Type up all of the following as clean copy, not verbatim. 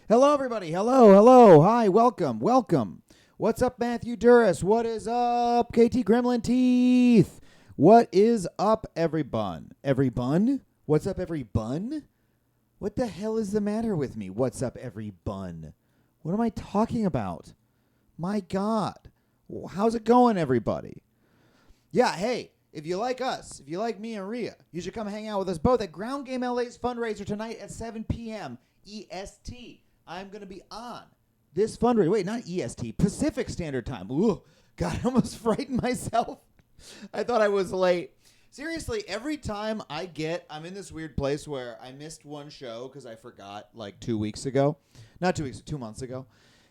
Hello, everybody. Hello. Hi, welcome. What's up, Matthew Duras? What is up, KT Gremlin Teeth? What is up, everyone? Every bun? What's up, every bun? What the hell is the matter with me? What's up, every bun? What am I talking about? My God. How's it going, everybody? Yeah, hey, if you like us, if you like me and Rhea, you should come hang out with us both at Ground Game LA's fundraiser tonight at 7 p.m. EST. I'm going to be on this fundraiser. Wait, not EST. Pacific Standard Time. Ooh, God, I almost frightened myself. I thought I was late. Seriously, every time I'm in this weird place where I missed one show because I forgot like 2 weeks ago. Not 2 weeks, 2 months ago.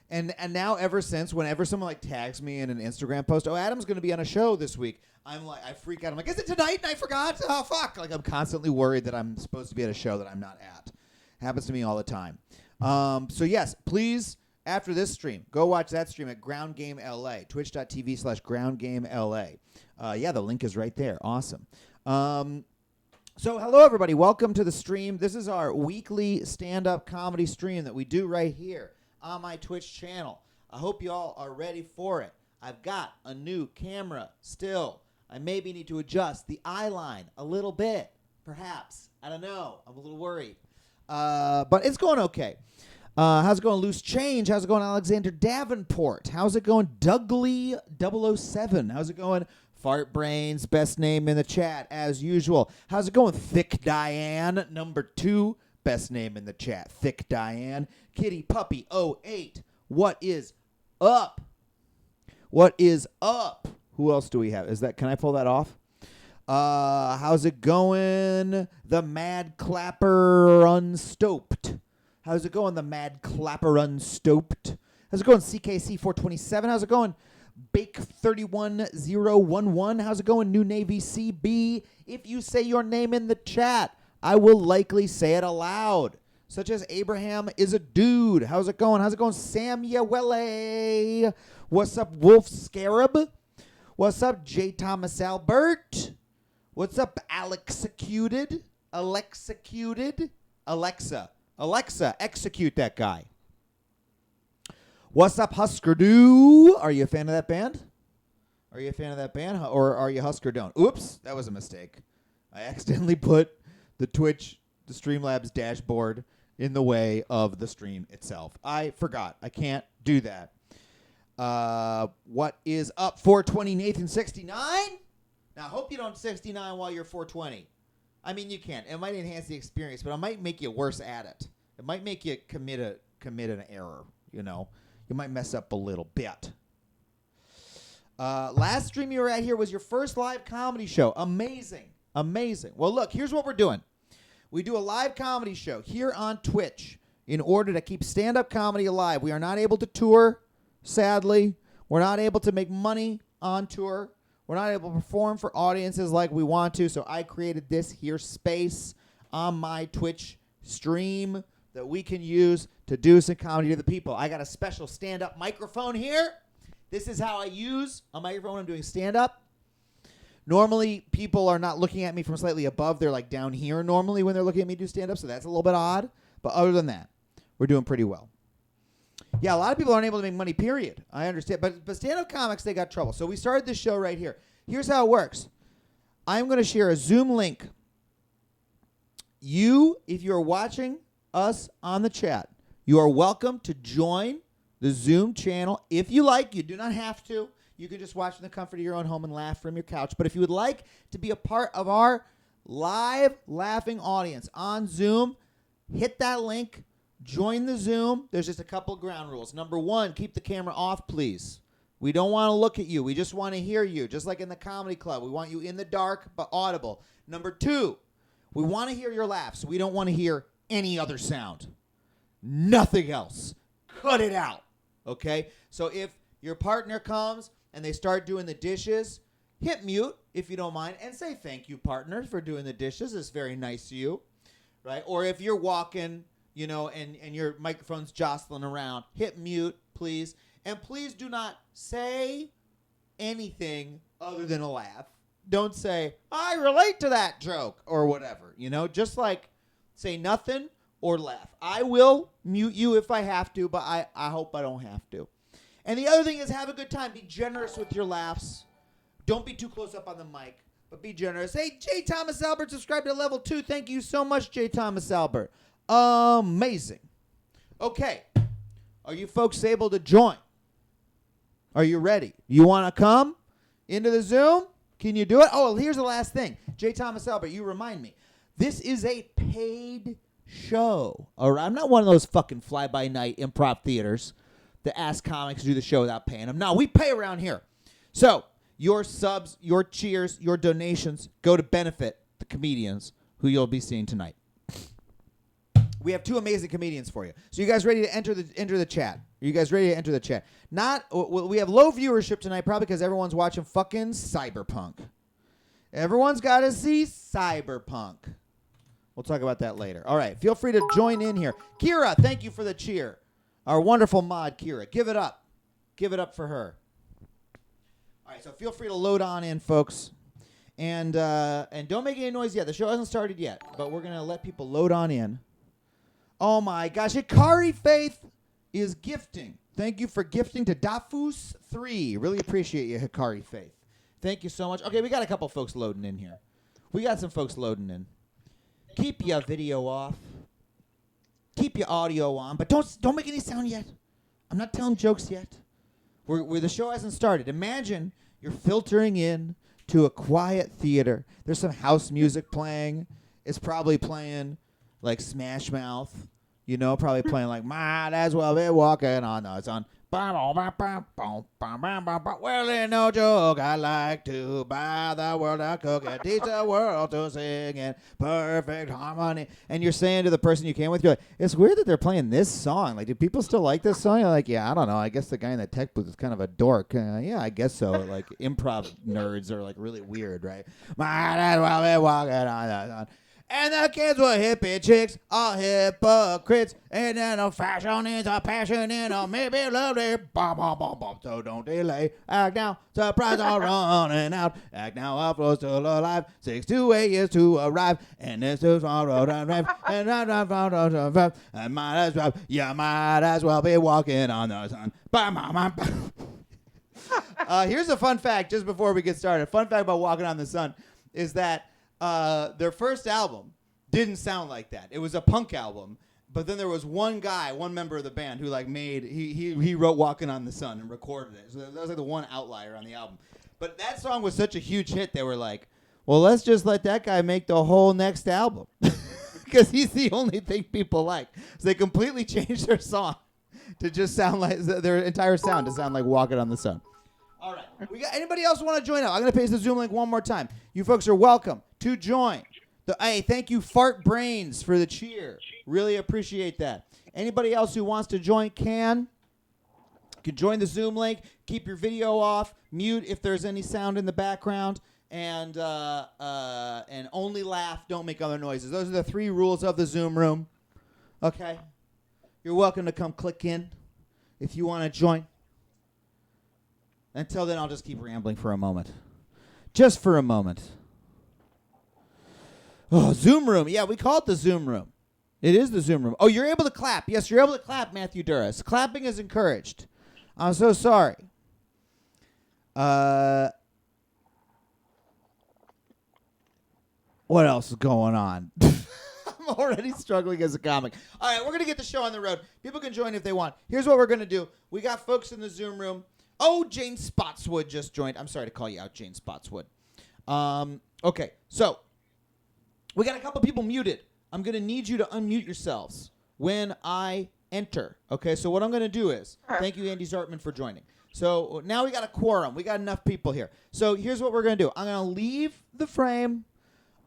And now ever since, whenever someone like tags me in an Instagram post, oh, Adam's going to be on a show this week, I'm like, I freak out. I'm like, is it tonight? And I forgot? Oh, fuck. Like, I'm constantly worried that I'm supposed to be at a show that I'm not at. Happens to me all the time. So yes, please, after this stream, go watch that stream at Ground Game LA, twitch.tv/Ground Game LA. Yeah, the link is right there. Awesome. So hello, everybody. Welcome to the stream. This is our weekly stand-up comedy stream that we do right here on my Twitch channel. I hope you all are ready for it. I've got a new camera still. I maybe need to adjust the eye line a little bit, perhaps. I don't know. I'm a little worried. But it's going okay. How's it going, Loose Change? How's it going, Alexander Davenport? How's it going, Dougley007? How's it going, Fart Brains? Best name in the chat, as usual. How's it going, Thick Diane? Number 2, best name in the chat, Thick Diane. Kitty Puppy 08. What is up? What is up? Who else do we have? Can I pull that off? How's it going? The Mad Clapper Unstoped. How's it going? The Mad Clapper Unstoped. How's it going? CKC427. How's it going? Bake31011. How's it going? New Navy CB. If you say your name in the chat, I will likely say it aloud. Such as Abraham is a dude. How's it going? How's it going? Samuele. What's up, Wolf Scarab? What's up, J. Thomas Albert? What's up, Alexecuted? Alexa, execute that guy. What's up, Husker Du? Are you a fan of that band? Or are you Husker Don't? Oops, that was a mistake. I accidentally put the Streamlabs dashboard in the way of the stream itself. I forgot. I can't do that. What is up, 420 Nathan 69? Now, I hope you don't 69 while you're 420. I mean, you can. It might enhance the experience, but it might make you worse at it. It might make you commit an error, you know. You might mess up a little bit. Last stream you were at here was your first live comedy show. Amazing. Well, look, here's what we're doing. We do a live comedy show here on Twitch in order to keep stand-up comedy alive. We are not able to tour, sadly. We're not able to make money on tour. We're not able to perform for audiences like we want to, so I created this here space on my Twitch stream that we can use to do some comedy to the people. I got a special stand-up microphone here. This is how I use a microphone when I'm doing stand-up. Normally, people are not looking at me from slightly above. They're like down here normally when they're looking at me do stand-up, so that's a little bit odd. But other than that, we're doing pretty well. Yeah, a lot of people aren't able to make money, period. I understand. But stand-up comics, they got trouble. So we started this show right here. Here's how it works. I'm going to share a Zoom link. You, if you're watching us on the chat, you are welcome to join the Zoom channel. If you like, you do not have to. You can just watch in the comfort of your own home and laugh from your couch. But if you would like to be a part of our live laughing audience on Zoom, hit that link. Join the Zoom. There's just a couple ground rules. Number 1, keep the camera off, please. We don't want to look at you. We just want to hear you, just like in the comedy club. We want you in the dark but audible. Number 2, we want to hear your laughs. We don't want to hear any other sound. Nothing else. Cut it out, okay? So if your partner comes and they start doing the dishes, hit mute if you don't mind and say thank you, partner, for doing the dishes. It's very nice of you, right? Or if you're walking, you know, and your microphone's jostling around, hit mute, please. And please do not say anything other than a laugh. Don't say, I relate to that joke or whatever, you know. Just like say nothing or laugh. I will mute you if I have to, but I hope I don't have to. And the other thing is have a good time. Be generous with your laughs. Don't be too close up on the mic, but be generous. Hey, J. Thomas Albert subscribed to level 2. Thank you so much, J. Thomas Albert. Amazing. Okay. Are you folks able to join? Are you ready? You want to come into the Zoom? Can you do it? Oh, here's the last thing. J. Thomas Albert, you remind me. This is a paid show. All right? I'm not one of those fucking fly-by-night improv theaters that ask comics to do the show without paying them. No, we pay around here. So your subs, your cheers, your donations go to benefit the comedians who you'll be seeing tonight. We have 2 amazing comedians for you. So you guys ready to enter the chat? Are you guys ready to enter the chat? We have low viewership tonight probably because everyone's watching fucking Cyberpunk. Everyone's got to see Cyberpunk. We'll talk about that later. All right, feel free to join in here. Kira, thank you for the cheer. Our wonderful mod, Kira. Give it up. Give it up for her. All right, so feel free to load on in, folks. And don't make any noise yet. The show hasn't started yet, but we're going to let people load on in. Oh, my gosh. Hikari Faith is gifting. Thank you for gifting to Dafus3. Really appreciate you, Hikari Faith. Thank you so much. Okay, we got a couple folks loading in here. We got some folks loading in. Keep your video off. Keep your audio on, but don't make any sound yet. I'm not telling jokes yet. The show hasn't started. Imagine you're filtering in to a quiet theater. There's some house music playing. It's probably playing like Smash Mouth, probably playing like might as well be walking on the sun. Well, ain't no joke. I like to buy the world a cook and teach the world to sing in perfect harmony. And you're saying to the person you came with, you're like, it's weird that they're playing this song. Like, do people still like this song? You're like, yeah, I don't know. I guess the guy in the tech booth is kind of a dork. Yeah, I guess so. Like, improv nerds are like really weird, right? Might as well be walking on the sun. And the kids were hippie chicks, all hypocrites. And then a fashion is a passion and a maybe lovely. Bom, bom, bom, bom. So don't delay. Act now, surprise are running out. Act now, up flow still alive. 6 to 8 years to arrive. And this is all road and drive. And I might as well, you might as well be walking on the sun. Bam, bam, bam. Here's a fun fact just before we get started. A fun fact about Walking on the Sun is that their first album didn't sound like that. It was a punk album, but then there was one member of the band who he wrote Walking on the Sun and recorded it. So that was like the one outlier on the album. But that song was such a huge hit, they were like, well, let's just let that guy make the whole next album. Because he's the only thing people like. So they completely changed their song to just sound like, their entire sound to sound like Walking on the Sun. All right. We got anybody else want to join up? I'm going to paste the Zoom link one more time. You folks are welcome to join. Hey, thank you, Fart Brains, for the cheer. Really appreciate that. Anybody else who wants to join can join the Zoom link. Keep your video off. Mute if there's any sound in the background. And only laugh. Don't make other noises. Those are the 3 rules of the Zoom room. Okay? You're welcome to come click in if you want to join. Until then, I'll just keep rambling for a moment. Just for a moment. Oh, Zoom room. Yeah, we call it the Zoom room. It is the Zoom room. Oh, you're able to clap. Yes, you're able to clap, Matthew Duras. Clapping is encouraged. I'm so sorry. What else is going on? I'm already struggling as a comic. All right, we're going to get the show on the road. People can join if they want. Here's what we're going to do. We got folks in the Zoom room. Oh, Jane Spotswood just joined. I'm sorry to call you out, Jane Spotswood. Okay, so we got a couple people muted. I'm going to need you to unmute yourselves when I enter. Okay, so what I'm going to do is, thank you, Andy Zartman, for joining. So now we got a quorum. We got enough people here. So here's what we're going to do. I'm going to leave the frame.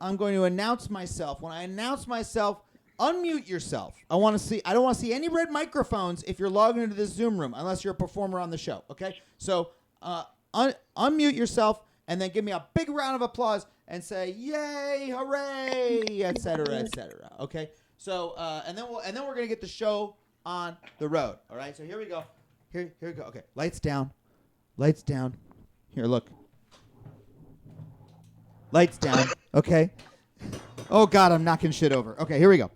I'm going to announce myself. When I announce myself, unmute yourself. I don't want to see any red microphones if you're logging into this Zoom room, unless you're a performer on the show, okay? So unmute yourself, and then give me a big round of applause and say, yay, hooray, et cetera, okay? So, and then we're going to get the show on the road, all right? So here we go. Here we go. Okay, lights down. Lights down. Here, look. Lights down, okay? Oh, God, I'm knocking shit over. Okay, here we go.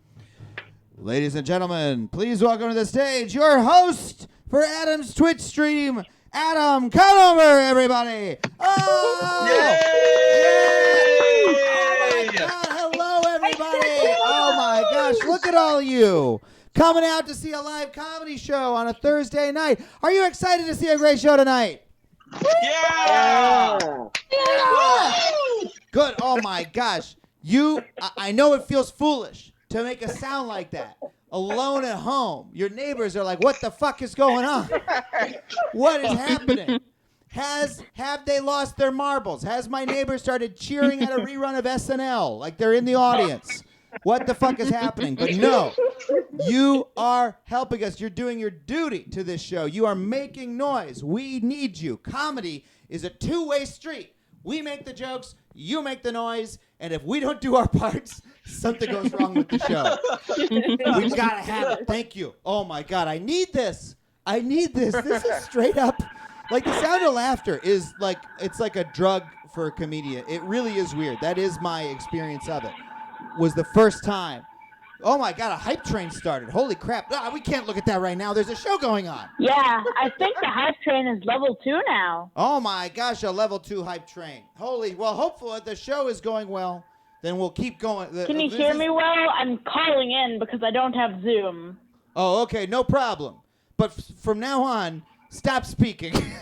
Ladies and gentlemen, please welcome to the stage your host for Adam's Twitch stream, Adam Conover, everybody. Oh! Yay! Oh my God! Hello, everybody. Oh my gosh! Look at all you coming out to see a live comedy show on a Thursday night. Are you excited to see a great show tonight? Yeah! Good. Oh my gosh! I know it feels foolish to make a sound like that. Alone at home. Your neighbors are like, what the fuck is going on? What is happening? Have they lost their marbles? Has my neighbor started cheering at a rerun of SNL like they're in the audience? What the fuck is happening? But no, you are helping us. You're doing your duty to this show. You are making noise. We need you. Comedy is a two-way street. We make the jokes, you make the noise, and if we don't do our parts, something goes wrong with the show. We gotta have it. Thank you. Oh my God, I need this. I need this. This is straight up, like the sound of laughter is like, it's like a drug for a comedian. It really is weird. That is my experience of it. Was the first time. Oh my God, a hype train started. Holy crap. We can't look at that right now. There's a show going on. Yeah, I think the hype train is level 2 now. Oh my gosh, a level 2 hype train. Well, hopefully the show is going well. Then we'll keep going. Can you hear me well? I'm calling in because I don't have Zoom. Oh, okay, no problem. But from now on, stop speaking. Okay.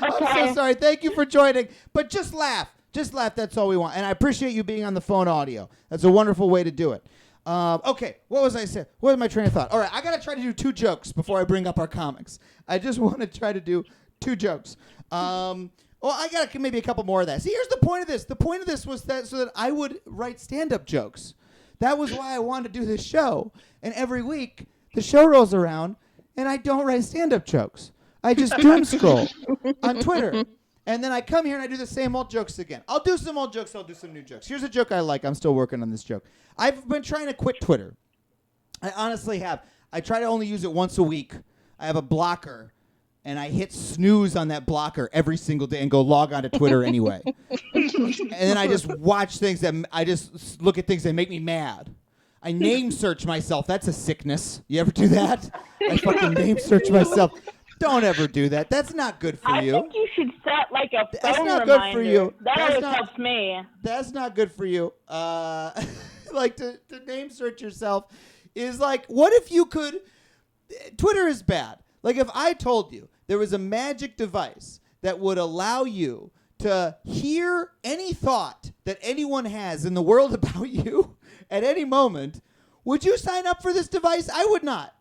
I'm so sorry. Thank you for joining. But just laugh. Just laugh. That's all we want. And I appreciate you being on the phone audio. That's a wonderful way to do it. Okay, what was I saying? What was my train of thought? All right, I got to try to do 2 jokes before I bring up our comics. I just want to try to do 2 jokes. Well, I got maybe a couple more of that. See, here's the point of this. The point of this was that so that I would write stand-up jokes. That was why I wanted to do this show. And every week, the show rolls around, and I don't write stand-up jokes. I just doom scroll on Twitter. And then I come here and I do the same old jokes again. I'll do some old jokes. I'll do some new jokes. Here's a joke I like. I'm still working on this joke. I've been trying to quit Twitter. I honestly have. I try to only use it once a week. I have a blocker, and I hit snooze on that blocker every single day and go log on to Twitter anyway. And then I just watch things I just look at things that make me mad. I name search myself. That's a sickness. You ever do that? I fucking name search myself. Don't ever do that. That's not good for you. I think you should set like a phone That's not reminder. good for you. That always helps me. That's not good for you. Like to name search yourself is like, what if you could? Twitter is bad. Like if I told you there was a magic device that would allow you to hear any thought that anyone has in the world about you at any moment, would you sign up for this device? I would not.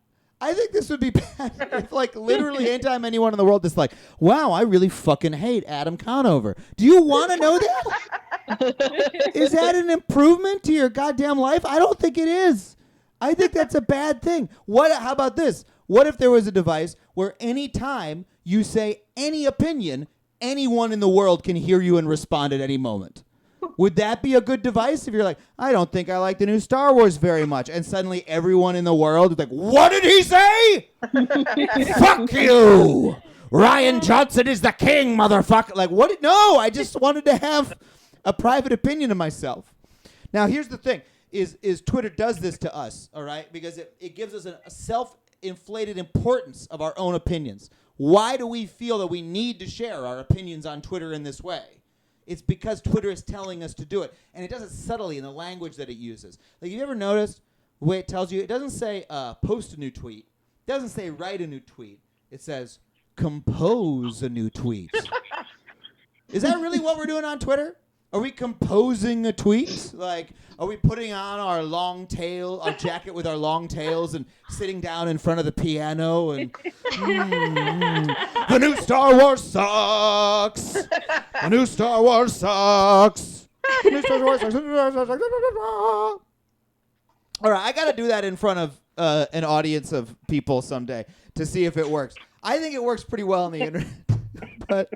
I think this would be bad if, like, literally anytime anyone in the world is like, wow, I really fucking hate Adam Conover. Do you want to know that? Is that an improvement to your goddamn life? I don't think it is. I think that's a bad thing. How about this? What if there was a device where any time you say any opinion, anyone in the world can hear you and respond at any moment? Would that be a good device if you're like, I don't think I like the new Star Wars very much, and suddenly everyone in the world is like, what did he say? Fuck you! Ryan Johnson is the king, motherfucker. Like, what? No, I just wanted to have a private opinion of myself. Now, here's the thing, is Twitter does this to us, all right? Because it gives us a self-inflated importance of our own opinions. Why do we feel that we need to share our opinions on Twitter in this way? It's because Twitter is telling us to do it. And it does it subtly in the language that it uses. Like, you ever noticed the way it tells you? It doesn't say post a new tweet. It doesn't say write a new tweet. It says compose a new tweet. Is that really what we're doing on Twitter? Are we composing a tweet? Like, are we putting on our long tail, our jacket with our long tails and sitting down in front of the piano and the new Star Wars sucks. The new Star Wars sucks. The new Star Wars sucks. All right, I got to do that in front of an audience of people someday to see if it works. I think it works pretty well on the internet, but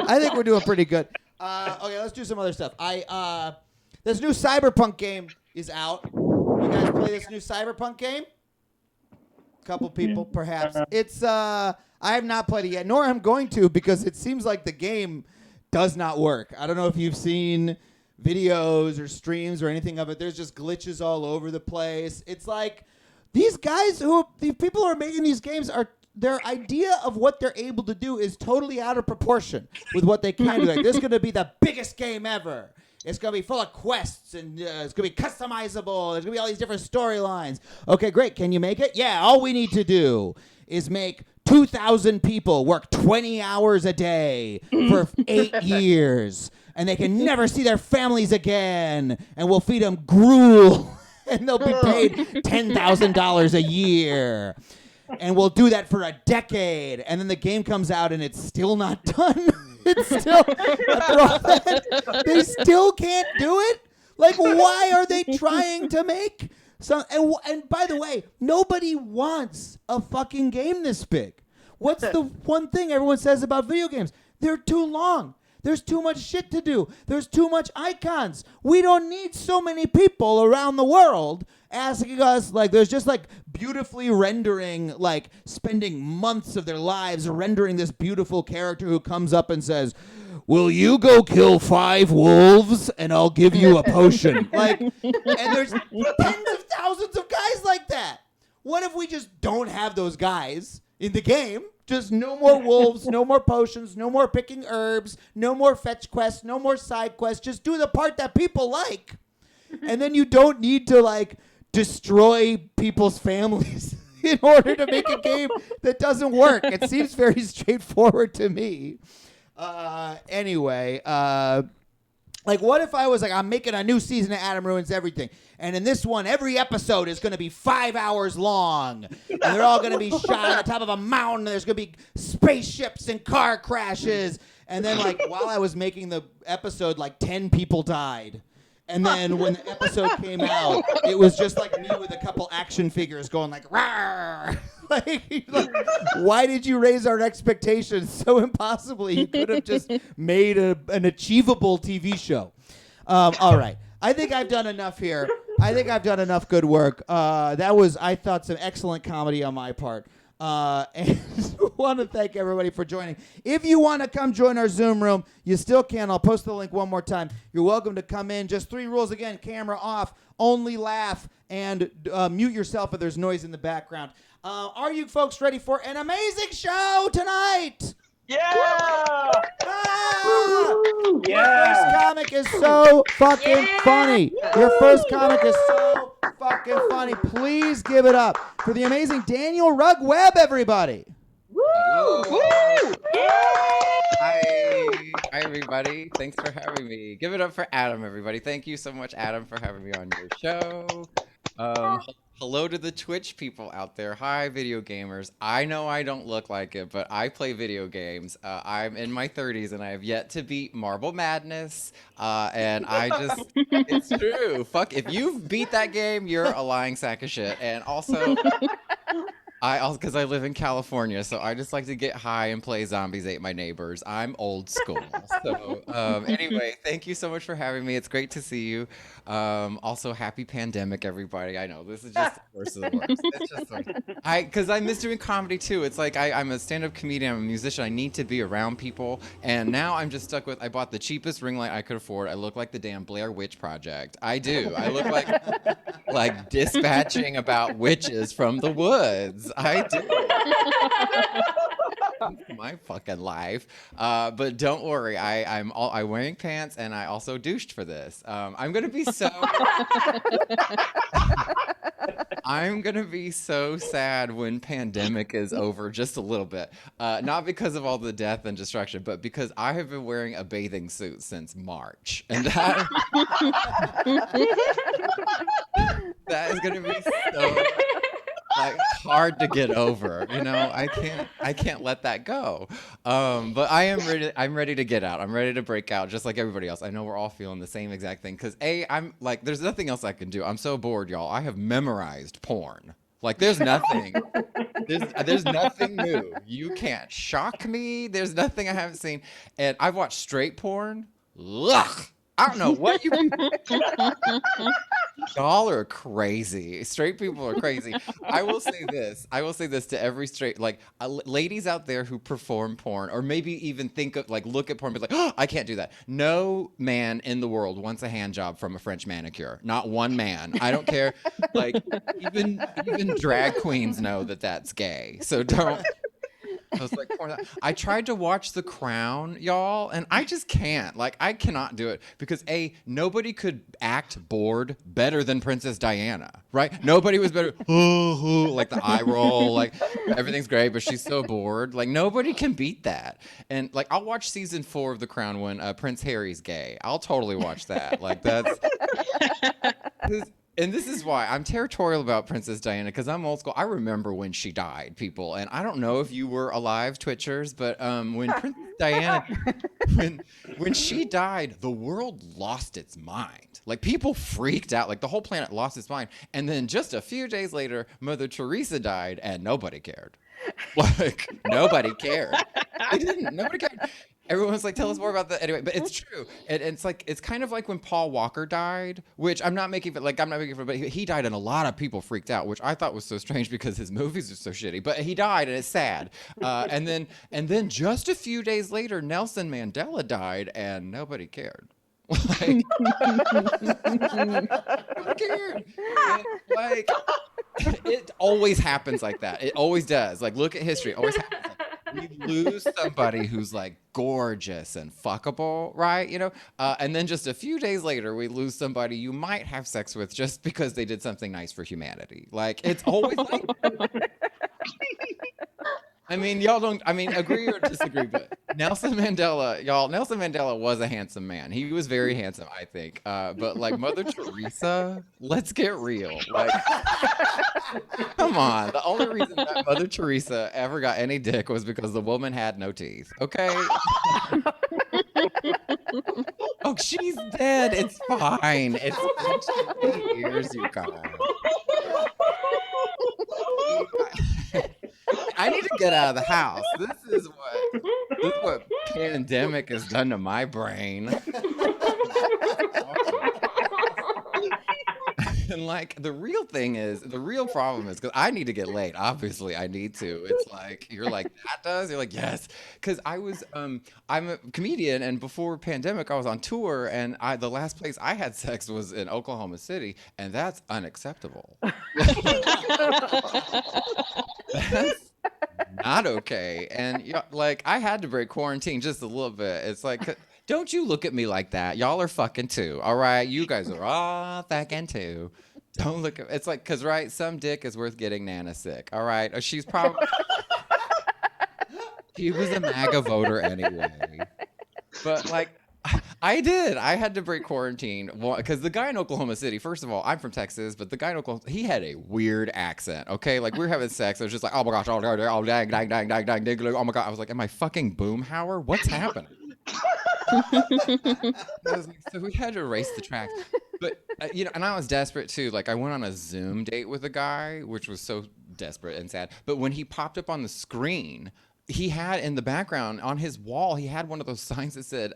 I think we're doing pretty good. Okay, let's do some other stuff. This new Cyberpunk game is out. You guys play this new Cyberpunk game? A couple people, perhaps. It's I have not played it yet, nor am going to, because it seems like the game does not work. I don't know if you've seen videos or streams or anything of it. There's just glitches all over the place. It's like these people who are making these games their idea of what they're able to do is totally out of proportion with what they can do. Like, this is going to be the biggest game ever. It's going to be full of quests, and it's going to be customizable. There's going to be all these different storylines. Okay, great. Can you make it? Yeah, all we need to do is make 2,000 people work 20 hours a day for 8 years, and they can never see their families again, and we'll feed them gruel, and they'll be paid $10,000 a year. And we'll do that for a decade, and then the game comes out, and it's still not done. It's still, after all that, they still can't do it? Like, why are they trying to make some? And by the way, nobody wants a fucking game this big. What's the one thing everyone says about video games? They're too long. There's too much shit to do. There's too much icons. We don't need so many people around the world asking us, like, there's just, like, beautifully rendering, like, spending months of their lives rendering this beautiful character who comes up and says, will you go kill 5 wolves and I'll give you a potion? Like, and there's tens of thousands of guys like that. What if we just don't have those guys in the game? Just no more wolves, no more potions, no more picking herbs, no more fetch quests, no more side quests. Just do the part that people like. And then you don't need to, like, destroy people's families in order to make a game that doesn't work. It seems very straightforward to me. Anyway, like, what if I was like, I'm making a new season of Adam Ruins Everything, and in this one, every episode is going to be 5 hours long, and they're all going to be shot on the top of a mountain, and there's going to be spaceships and car crashes, and then, like, while I was making the episode, like, 10 people died. And then when the episode came out, it was just like me with a couple action figures going like, rawr! like, why did you raise our expectations so impossibly? You could have just made an achievable TV show. All right. I think I've done enough here. I think I've done enough good work. That was, I thought, some excellent comedy on my part. And want to thank everybody for joining. If you want to come join our Zoom room, you still can. I'll post the link one more time. You're welcome to come in. Just 3 rules again: camera off, only laugh, and mute yourself if there's noise in the background. Are you folks ready for an amazing show tonight? Yeah! Your first comic is so fucking funny. Your first comic is so fucking funny. Please give it up for the amazing Daniel Rugg Webb, everybody. Woo! Woo! Hi, everybody. Thanks for having me. Give it up for Adam, everybody. Thank you so much, Adam, for having me on your show. Hello to the Twitch people out there. Hi, video gamers. I know I don't look like it, but I play video games. I'm in my 30s, and I have yet to beat Marble Madness. And I just, it's true. Fuck, if you've beat that game, you're a lying sack of shit. And also, because I live in California, so I just like to get high and play Zombies Ate My Neighbors. I'm old school. So anyway, thank you so much for having me. It's great to see you. Also, happy pandemic, everybody. I know this is just the worst of the worst. It's just because I miss doing comedy too. It's like I'm a stand-up comedian. I'm a musician. I need to be around people, and now I'm just stuck with. I bought the cheapest ring light I could afford. I look like the damn Blair Witch Project. I do. I look like dispatching about witches from the woods. I do. My fucking life. But don't worry, I'm wearing pants, and I also douched for this. I'm gonna be so sad when pandemic is over, just a little bit. Not because of all the death and destruction, but because I have been wearing a bathing suit since March, and that that is gonna be so hard to get over. You know, I can't let that go. But I'm ready to get out. I'm ready to break out, just like everybody else. I know we're all feeling the same exact thing, because I'm like, there's nothing else I can do. I'm so bored, y'all. I have memorized porn. Like, there's nothing there's nothing new. You can't shock me. There's nothing I haven't seen. And I've watched straight porn. Ugh. I don't know what you Y'all are crazy. Straight people are crazy. I will say this. I will say this to every straight, like, ladies out there who perform porn, or maybe even think of, like, look at porn, and be like, oh, I can't do that. No man in the world wants a hand job from a French manicure. Not one man. I don't care. Like, even drag queens know that that's gay. So don't. I was like, I tried to watch The Crown, y'all, and I just can't. Like, I cannot do it because nobody could act bored better than Princess Diana, right? Nobody was better. Like the eye roll, like everything's great, but she's so bored. Like nobody can beat that. And like, I'll watch season 4 of The Crown when Prince Harry's gay. I'll totally watch that. Like that's. And this is why I'm territorial about Princess Diana, because I'm old school. I remember when she died, people. And I don't know if you were alive, Twitchers, but when Princess Diana, when she died, the world lost its mind. Like, people freaked out. Like, the whole planet lost its mind. And then just a few days later, Mother Teresa died, and nobody cared. Like, nobody cared. They didn't. Nobody cared. Everyone was like, tell us more about that. Anyway, but it's true. And it's like, it's kind of like when Paul Walker died, which I'm not making fun, but he died and a lot of people freaked out, which I thought was so strange because his movies are so shitty. But he died and it's sad. And then just a few days later, Nelson Mandela died and nobody cared. Like, nobody cared. And, like, it always happens like that. It always does. Like, look at history. It always happens like that. We lose somebody who's like gorgeous and fuckable, right? You know, and then just a few days later, we lose somebody you might have sex with just because they did something nice for humanity. Like, it's always like. I mean, y'all don't. I mean, agree or disagree, but Nelson Mandela was a handsome man. He was very handsome, I think. But like Mother Teresa, let's get real. Like, come on. The only reason that Mother Teresa ever got any dick was because the woman had no teeth. Okay. Oh, she's dead. It's fine. It's been 20 years, you guys. I need to get out of the house. This is what pandemic has done to my brain. And like the real problem is because I need to get laid. Obviously, I need to. It's like you're like that does. You're like yes, because I'm a comedian, and before pandemic, I was on tour, and the last place I had sex was in Oklahoma City, and that's unacceptable. That's not okay. And like I had to break quarantine just a little bit. It's like. Don't you look at me like that. Y'all are fucking too. All right. You guys are all fucking too. Don't look at it's like, cause right. Some dick is worth getting Nana sick. All right. She's probably, she was a MAGA voter anyway, but like I had to break quarantine because the guy in Oklahoma City, first of all, I'm from Texas, but the guy in Oklahoma, he had a weird accent. Okay. Like we were having sex. I was just like, oh my gosh. Oh dang, dang, dang, dang, dang, dang. Oh my God. I was like, am I fucking Boomhauer? What's happening? So we had to erase the tracks, but and I was desperate too. Like I went on a Zoom date with a guy, which was so desperate and sad. But when he popped up on the screen, he had in the background on his wall, he had one of those signs that said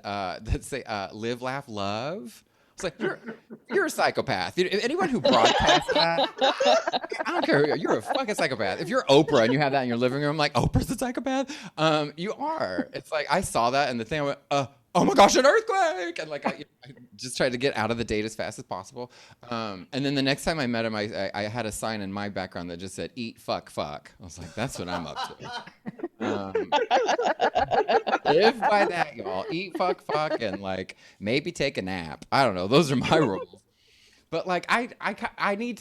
"Live, Laugh, Love." It's like you're a psychopath. Anyone who broadcasts that, I don't care. You're a fucking psychopath. If you're Oprah and you have that in your living room, like Oprah's a psychopath. You are. It's like I saw that and the thing I went, oh my gosh, an earthquake! And like I just tried to get out of the date as fast as possible. And then the next time I met him, I had a sign in my background that just said "Eat, fuck, fuck." I was like, that's what I'm up to. Live by that, y'all. Eat, fuck, fuck, and like maybe take a nap. I don't know. Those are my rules. But like I need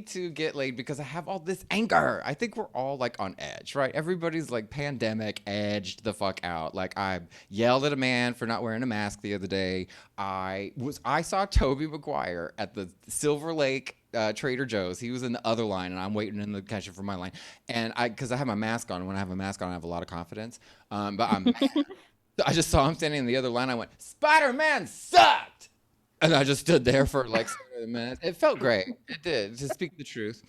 to get laid because I have all this anger. I think we're all like on edge, right? Everybody's like pandemic edged the fuck out. Like I yelled at a man for not wearing a mask the other day. I saw Tobey Maguire at the Silver Lake Trader Joe's. He was in the other line and I'm waiting in the kitchen for my line. And because I have my mask on, when I have a mask on, I have a lot of confidence. But I'm mad. I just saw him standing in the other line. I went, Spider-Man sucked. And I just stood there for like 7 minutes. It felt great. It did, to speak the truth.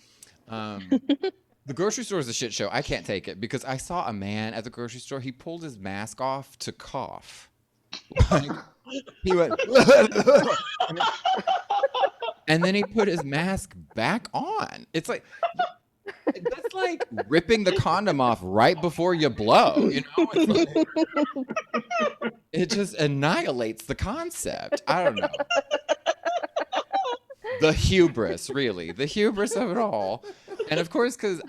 The grocery store is a shit show. I can't take it because I saw a man at the grocery store. He pulled his mask off to cough. Like, he went, And then he put his mask back on. It's like, that's like ripping the condom off right before you blow, you know? It's like, it just annihilates the concept. I don't know. The hubris, really. The hubris of it all. And of course, because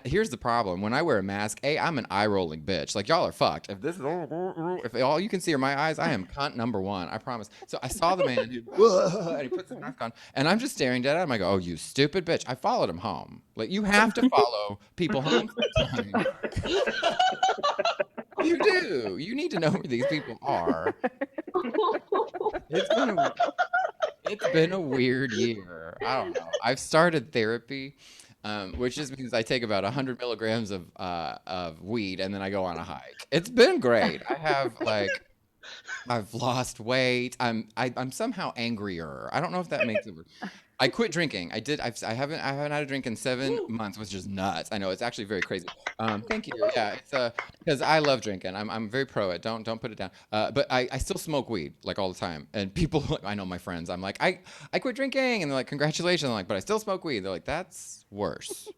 here's the problem. When I wear a mask, I'm an eye-rolling bitch. Like, y'all are fucked. If all you can see are my eyes, I am cunt number one. I promise. So I saw the man, and he puts his mask on, and I'm just staring dead at him. I go, oh, you stupid bitch. I followed him home. Like, you have to follow people home sometimes. You do. You need to know where these people are. It's been a weird year. I don't know. I've started therapy, which just means I take about 100 milligrams of weed and then I go on a hike. It's been great. I've lost weight. I'm somehow angrier. I don't know if that makes it worse. I quit drinking. I haven't had a drink in 7 months, which is nuts. I know it's actually very crazy. Thank you. Yeah, it's because I love drinking. I'm very pro it. Don't put it down. But I still smoke weed like all the time. And people, I know my friends. I'm like, I quit drinking, and they're like, congratulations. I'm like, but I still smoke weed. They're like, that's worse.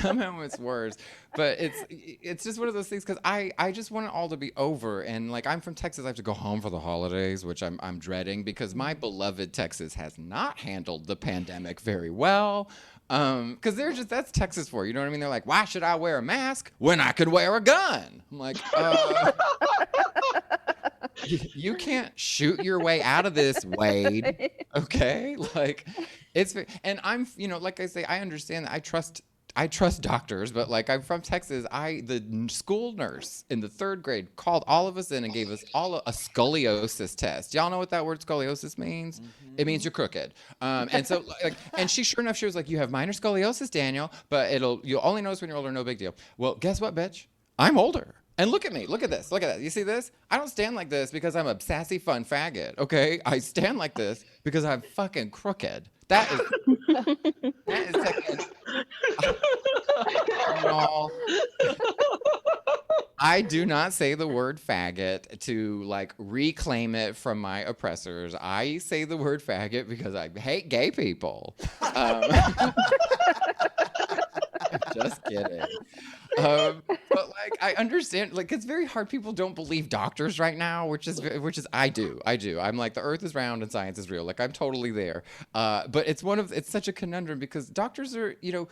Somehow it's worse. But it's just one of those things because I just want it all to be over. And like, I'm from Texas. I have to go home for the holidays, which I'm dreading because my beloved Texas has not handled the pandemic very well. Because that's Texas for, you know what I mean? They're like, why should I wear a mask when I could wear a gun? I'm like, you can't shoot your way out of this, Wade. Okay? Like, and I'm, like I say, I understand that I trust doctors, but like I'm from Texas, the school nurse in the 3rd grade called all of us in and gave us all a scoliosis test. Y'all know what that word scoliosis means? Mm-hmm. It means you're crooked. And so and sure enough, she was like, you have minor scoliosis, Daniel, but you'll only notice when you're older, no big deal. Well, guess what, bitch? I'm older. And look at me. Look at this. Look at that. You see this? I don't stand like this because I'm a sassy, fun faggot, okay? I stand like this because I'm fucking crooked. That is second. No. I do not say the word faggot to like reclaim it from my oppressors. I say the word faggot because I hate gay people. Just kidding. But like I understand, like it's very hard. People don't believe doctors right now, which is I do. I'm like the earth is round and science is real. Like I'm totally there. But it's such a conundrum because doctors are, you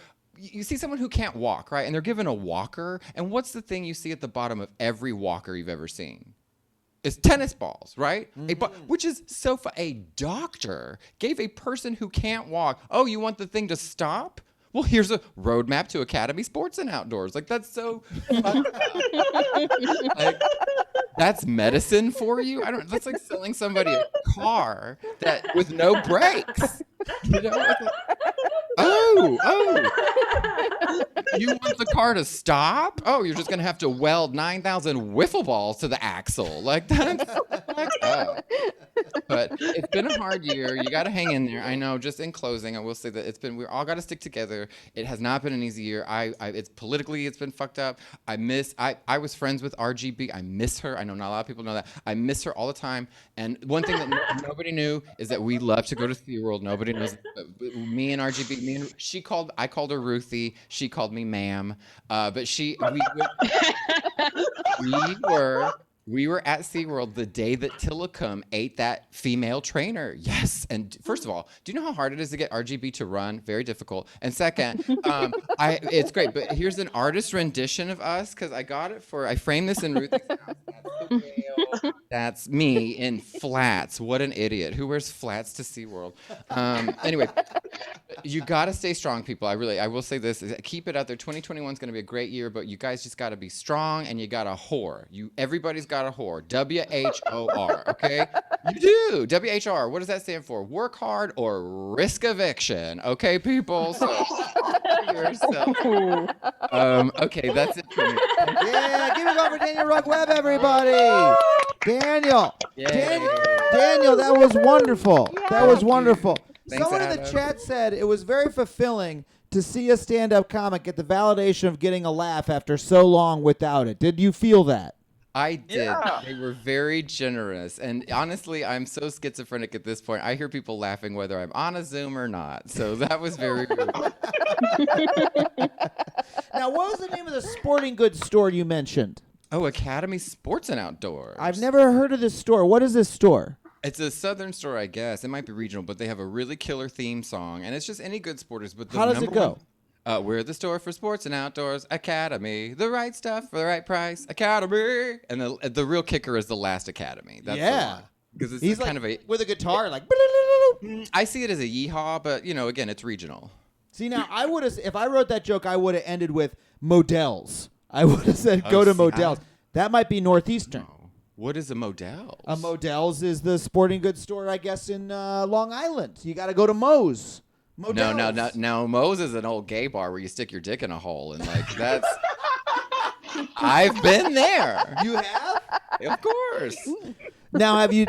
see someone who can't walk, right? And they're given a walker. And what's the thing you see at the bottom of every walker you've ever seen? It's tennis balls, right? Mm-hmm. Which is so a doctor gave a person who can't walk, oh, you want the thing to stop? Well, here's a roadmap to Academy Sports and Outdoors. Like, that's so like, that's medicine for you? That's like selling somebody a car with no brakes. You know? Oh. You want the car to stop? Oh, you're just going to have to weld 9,000 wiffle balls to the axle. Like, that's But it's been a hard year. You got to hang in there. I know, just in closing, I will say that we all got to stick together. It has not been an easy year. It's politically, it's been fucked up. I was friends with RGB. I miss her. I know not a lot of people know that. I miss her all the time. And one thing that nobody knew is that we love to go to SeaWorld. Nobody knows. Me and RGB, I called her Ruthie. She called me ma'am. But we were at SeaWorld the day that Tillicum ate that female trainer. Yes. And first of all, do you know how hard it is to get RGB to run? Very difficult. And second, it's great. But here's an artist rendition of us because I framed this in Ruthie's house. That's the whale. That's me in flats. What an idiot. Who wears flats to SeaWorld? Anyway, you got to stay strong, people. I will say this. Keep it out there. 2021 is going to be a great year, but you guys just got to be strong and you got to whore. Everybody's got a whore. WHOR, okay? You do. WHR. What does that stand for? Work hard or risk eviction. Okay, people? So, yourself. Okay, that's it for me. Yeah, give it up for Daniel Rugg Webb, everybody. Daniel. Daniel, that was wonderful. Yeah. That was wonderful. Thanks, Someone Adam. in the chat said it was very fulfilling to see a stand-up comic get the validation of getting a laugh after so long without it. Did you feel that? I did. Yeah. They were very generous. And honestly, I'm so schizophrenic at this point. I hear people laughing whether I'm on a Zoom or not. So that was very rude. Now, what was the name of the sporting goods store you mentioned? Oh, Academy Sports and Outdoors. I've never heard of this store. What is this store? It's a southern store, I guess. It might be regional, but they have a really killer theme song. And it's just any good sporters. But the How does it number go? We're the store for sports and outdoors, Academy. The right stuff for the right price, Academy. And the real kicker is the last Academy. That's Yeah. Because it's He's kind like of with a guitar, like. I see it as a yeehaw, but, again, it's regional. See, now, I would have, if I wrote that joke, I would have ended with Models. I would have said, go to Models. That might be Northeastern. No. What is a Models? A Models is the sporting goods store, I guess, in Long Island. You got to go to Moe's. Models. No. Moe's is an old gay bar where you stick your dick in a hole, and that's. I've been there. You have? Of course. Now, have you?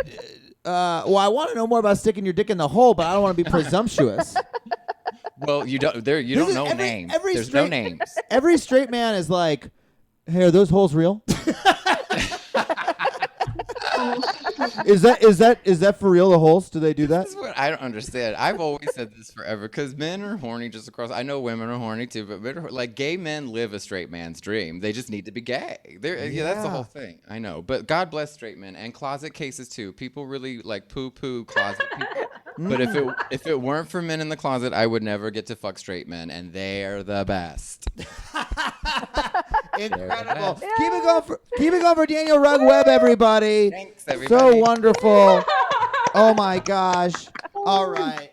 Well, I want to know more about sticking your dick in the hole, but I don't want to be presumptuous. Well, you don't. You don't know names. There's no names. Every straight man is like, "Hey, are those holes real?" Is that for real? The holes? Do they do that? This is what I don't understand. I've always said this forever because men are horny just across. I know women are horny too, but men are, like gay men live a straight man's dream. They just need to be gay. Yeah, that's the whole thing. I know, but God bless straight men and closet cases too. People really like poo closet people. But if it weren't for men in the closet, I would never get to fuck straight men, and they're the best. Incredible. Keep it going for Daniel Rugg Webb, everybody. Thanks, everybody. So wonderful. Oh my gosh. All right.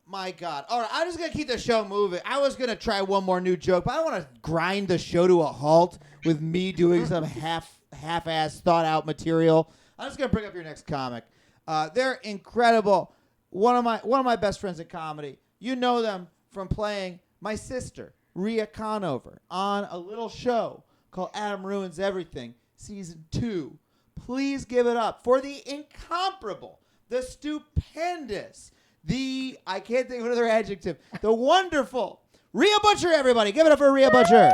My God. All right, I'm just gonna keep the show moving. I was gonna try one more new joke, but I don't want to grind the show to a halt with me doing some half-ass thought out material. I'm just gonna bring up your next comic. They're incredible. One of my best friends in comedy. You know them from playing my sister, Rhea Conover, on a little show called Adam Ruins Everything, Season 2. Please give it up for the incomparable, the stupendous, I can't think of another adjective, the wonderful Rhea Butcher, everybody. Give it up for Rhea Butcher.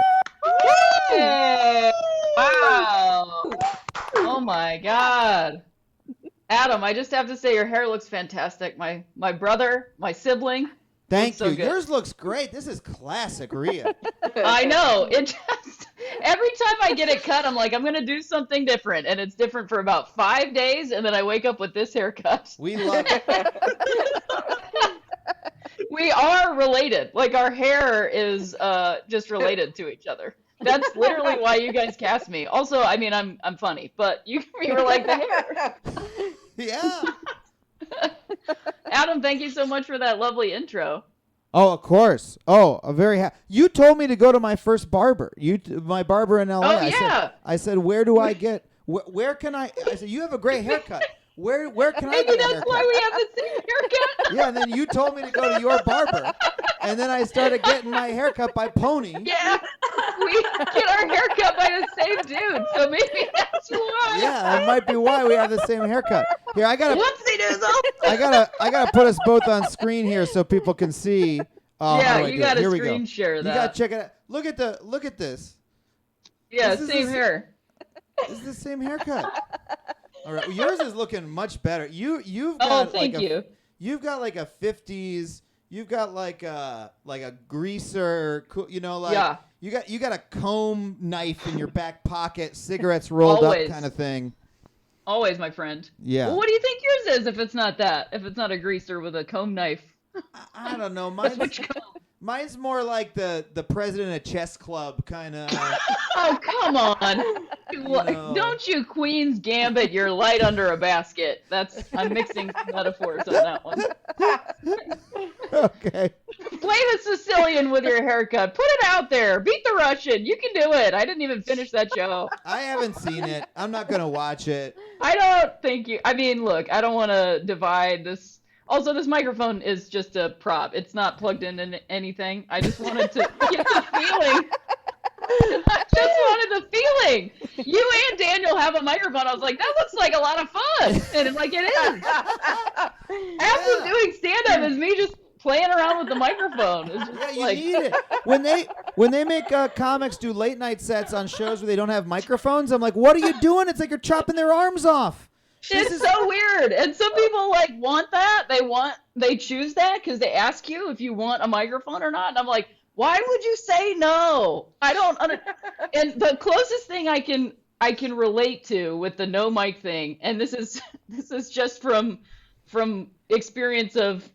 Hey! Wow. Oh, my God. Adam, I just have to say your hair looks fantastic. My brother, my sibling. Thank you. So good. Yours looks great. This is classic Rhea. I know. It just every time I get it cut, I'm like, I'm going to do something different. And it's different for about 5 days. And then I wake up with this haircut. We love it. We are related. Like our hair is just related to each other. That's literally why you guys cast me. Also, I mean, I'm funny, but you were like the hair. Yeah. Adam, thank you so much for that lovely intro. Oh, of course. Oh, a very you told me to go to my first barber. My barber in LA. Oh, yeah. I said, where do I get? Where can I said, you have a great haircut. Where can I Maybe get a that's haircut? why we have the same haircut. Yeah, and then you told me to go to your barber, and then I started getting my haircut by Pony. Yeah, we get our haircut by the same dude, so maybe that's why. Yeah, that might be why we have the same haircut. Here, I gotta Whoopsie-doozle. I gotta put us both on screen here so people can see. Yeah, you gotta Here we screen go. share that. You gotta check it out. Look at this. Yeah, This is same the- hair. This is the same haircut. All right, well, yours is looking much better. You've got Oh, thank like you. You've got like a 50s. You've got like a greaser. Yeah. You got a comb knife in your back pocket, cigarettes rolled Always. up kind of thing. Always, my friend. Yeah. Well, what do you think yours is if it's not that? If it's not a greaser with a comb knife? I don't know. Mine's more like the president of chess club kind of. Oh, come on. know. Don't you Queen's Gambit your light under a basket. I'm mixing metaphors on that one. Okay. Play the Sicilian with your haircut. Put it out there. Beat the Russian. You can do it. I didn't even finish that show. I haven't seen it. I'm not gonna watch it. I don't think you. I mean, look, I don't want to divide this. Also, this microphone is just a prop. It's not plugged into anything. I just wanted to get the feeling. I just wanted the feeling. You and Daniel have a microphone. I was like, that looks like a lot of fun. And like, it is. Half of doing stand-up is me just playing around with the microphone. It's just Yeah, you like, need it. When they make comics do late night sets on shows where they don't have microphones, I'm like, what are you doing? It's like you're chopping their arms off. it's so weird. And some people like want that. They choose that because they ask you if you want a microphone or not. And I'm like, why would you say no? I don't. And the closest thing I can relate to with the no mic thing, and this is just from experience of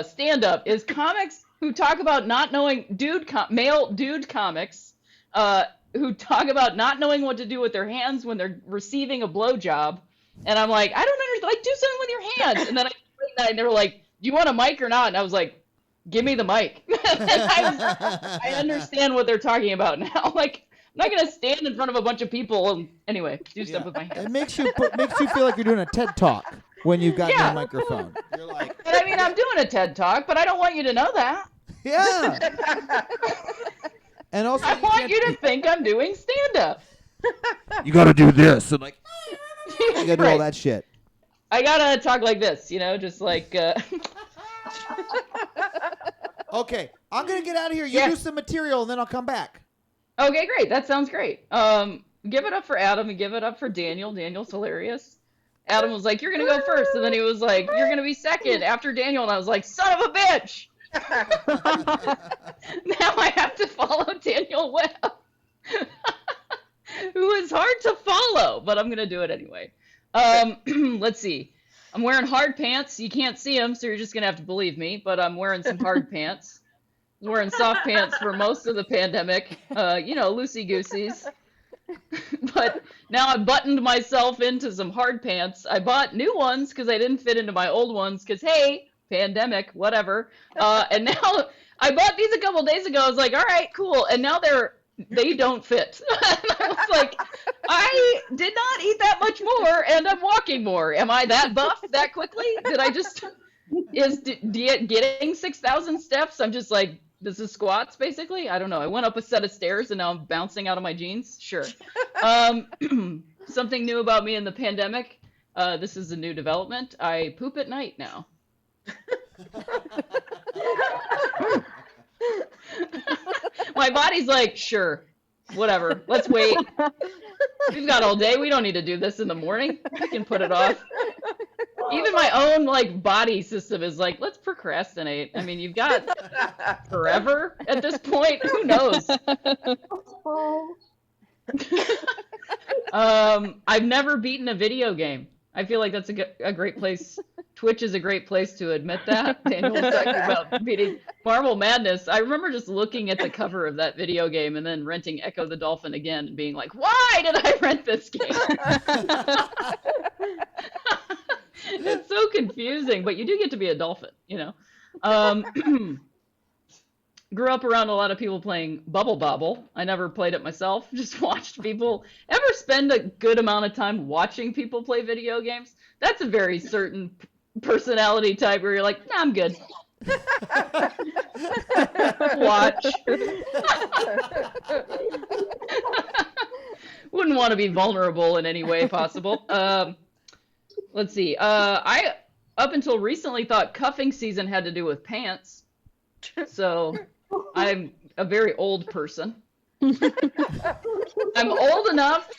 stand up, is comics who talk about not knowing male dude comics who talk about not knowing what to do with their hands when they're receiving a blowjob. And I'm like, I don't understand. Like, do something with your hands. And then and they were like, do you want a mic or not? And I was like, give me the mic. And I understand what they're talking about now. Like, I'm not gonna stand in front of a bunch of people and anyway do stuff with my hands. It makes you feel like you're doing a TED talk when you've got no microphone. You're like, But I mean, I'm doing a TED talk, but I don't want you to know that. yeah. And also, I want you to think I'm doing stand-up. You got to do this and like, you got to do all Right. that shit. I gotta talk like this, just like. Okay, I'm gonna get out of here. You do some material, and then I'll come back. Okay, great. That sounds great. Give it up for Adam and give it up for Daniel. Daniel's hilarious. Adam was like, "You're gonna go first," and then he was like, "You're gonna be second after Daniel," and I was like, "Son of a bitch!" Now I have to follow Daniel Webb, who is hard to follow, but I'm gonna do it anyway. Let's see. I'm wearing hard pants. You can't see them, so you're just gonna have to believe me. But I'm wearing some hard pants. I was wearing soft pants for most of the pandemic. Loosey gooseys. But now I've buttoned myself into some hard pants. I bought new ones because I didn't fit into my old ones. Because hey, pandemic, whatever. And now I bought these a couple days ago. I was like, all right, cool. And now they don't fit. And I was like, I did not eat that much more, and I'm walking more. Am I that buff that quickly? Did I just getting 6,000 steps? I'm just like, this is squats basically. I don't know. I went up a set of stairs and now I'm bouncing out of my jeans. Sure. Something new about me in the pandemic. This is a new development. I poop at night now. My body's like, sure, whatever. Let's wait. We've got all day. We don't need to do this in the morning. We can put it off. Even my own body system is like, let's procrastinate. I mean, you've got forever at this point. Who knows? I've never beaten a video game. I feel like that's a great place. Twitch is a great place to admit that. Daniel was talking about beating Marble Madness. I remember just looking at the cover of that video game and then renting Echo the Dolphin again and being like, why did I rent this game? It's so confusing, but you do get to be a dolphin, Grew up around a lot of people playing Bubble Bobble. I never played it myself, just watched people. Ever spend a good amount of time watching people play video games? That's a very certain personality type where you're like, nah, I'm good. Watch. Wouldn't want to be vulnerable in any way possible. Let's see. I, up until recently, thought cuffing season had to do with pants. So I'm a very old person. I'm old enough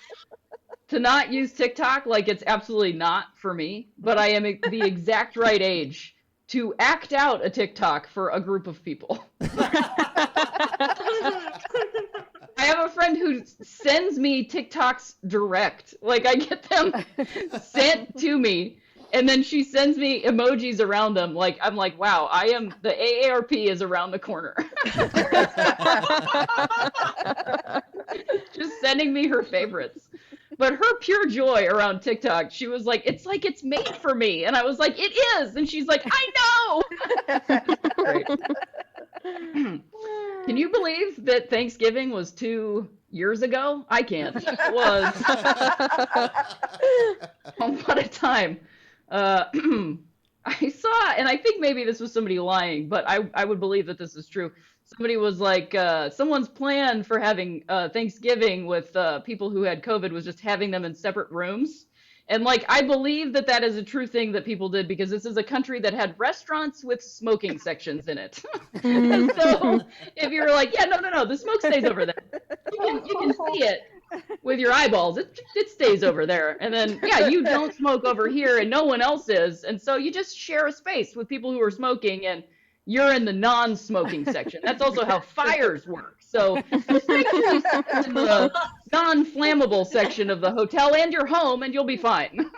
to not use TikTok. Like, it's absolutely not for me. But I am the exact right age to act out a TikTok for a group of people. I have a friend who sends me TikToks direct. Like, I get them sent to me, and then she sends me emojis around them. Like, I'm like, wow, the AARP is around the corner. Just sending me her favorites. But her pure joy around TikTok, she was like it's made for me. And I was like, it is. And she's like, I know. Great. Can you believe that Thanksgiving was 2 years ago? I can't. It was. Oh, what a time. I saw, and I think maybe this was somebody lying, but I would believe that this is true. Somebody was like, someone's plan for having Thanksgiving with people who had COVID was just having them in separate rooms. And like, I believe that that is a true thing that people did because this is a country that had restaurants with smoking sections in it. And so if you were like, yeah, no, the smoke stays over there. You can see it with your eyeballs. It stays over there. And then, yeah, you don't smoke over here and no one else is. And so you just share a space with people who are smoking and you're in the non-smoking section. That's also how fires work. So just make sure you sit in the non-flammable section of the hotel and your home and you'll be fine.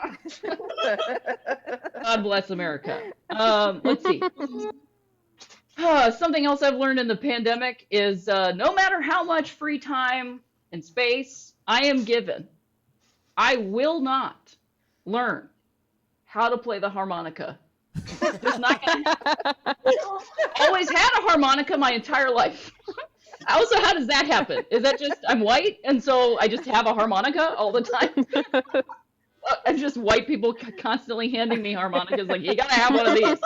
God bless America. Let's see. Something else I've learned in the pandemic is no matter how much free time and space I am given, I will not learn how to play the harmonica. Just not gonna happen. Always had a harmonica my entire life. Also, how does that happen? Is that just I'm white and so I just have a harmonica all the time? And just white people constantly handing me harmonicas like, you gotta have one of these.